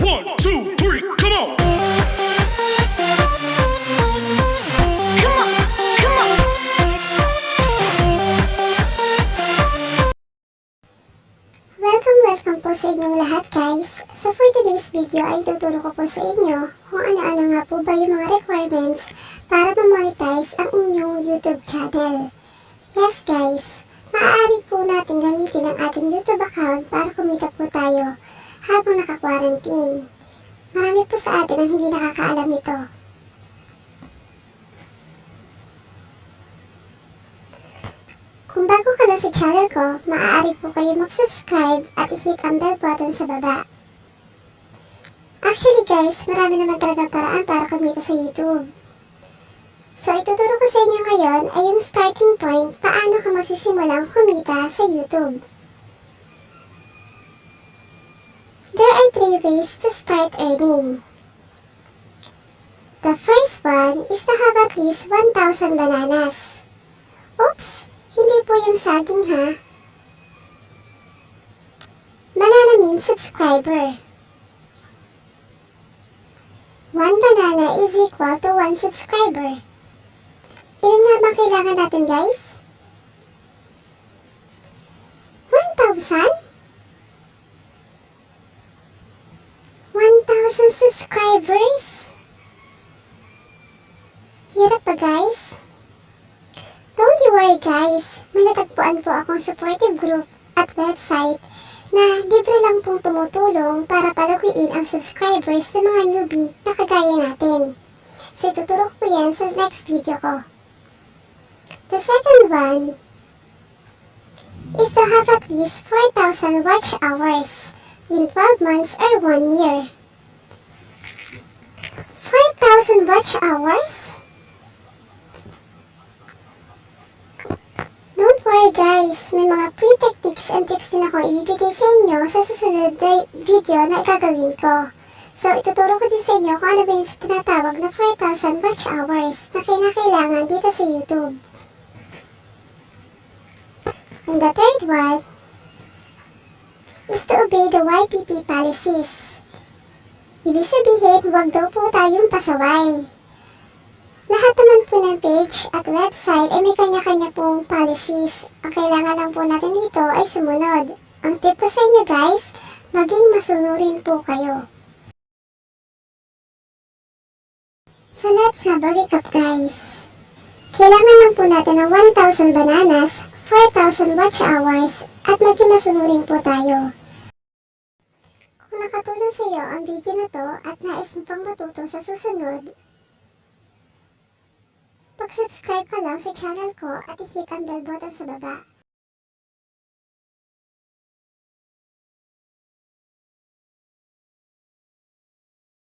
1, 2, 3, come on! Come on, come on. Welcome po sa inyong lahat guys. So for today's video ay tuturo ko po sa inyo kung ano-ano nga po ba yung mga requirements para ma-monetize ang inyong YouTube channel. Yes guys, maaari po natin gamitin ang ating YouTube account para kumita po tayo habang naka-quarantine. Marami po sa atin ang hindi nakakaalam nito. Kung bago ka lang sa channel ko, maaari po kayo mag-subscribe at i-hit ang bell button sa baba. Actually guys, marami naman talagang paraan para kumita sa YouTube. So ituturo ko sa inyo ngayon ay yung starting point paano ka magsisimulang kumita sa YouTube. There are 3 ways to start earning. The first one is to have at least 1,000 bananas. Oops! Hindi po yung saging ha. Banana means subscriber. 1 banana is equal to 1 subscriber. Ilan nga ba kailangan natin guys? 1,000? 1,000 subscribers? Hirap pa guys? Don't you worry guys, may natagpuan po akong supportive group at website na libre lang pong tumutulong para palaguin ang subscribers ng mga newbie na kagaya natin. So ituturo ko yan sa next video ko. The second one is to have at least 4,000 watch hours in 12 months or 1 year. 4,000 watch hours? Don't worry guys, may mga free techniques and tips din ako ibibigay sa inyo sa susunod na video na gagawin ko. So ituturo ko din sa inyo kung ano ba yung tinatawag na 4,000 watch hours na kinakailangan dito sa YouTube. And the third one is to obey the YPP policies. Ibig sabihin, huwag daw po tayong pasaway. Lahat naman po ng page at website ay may kanya-kanya pong policies. Ang kailangan lang po natin dito ay sumunod. Ang tip ko sa inyo guys, maging masunurin po kayo. So let's have a recap guys. Kailangan lang po natin ng 1,000 bananas, 4,000 watch hours, at maging masunurin po tayo. Kung nakatulong sa iyo ang video na to at nais mo pang matuto sa susunod, pag-subscribe ka lang sa channel ko at i-hit ang bell button sa baba.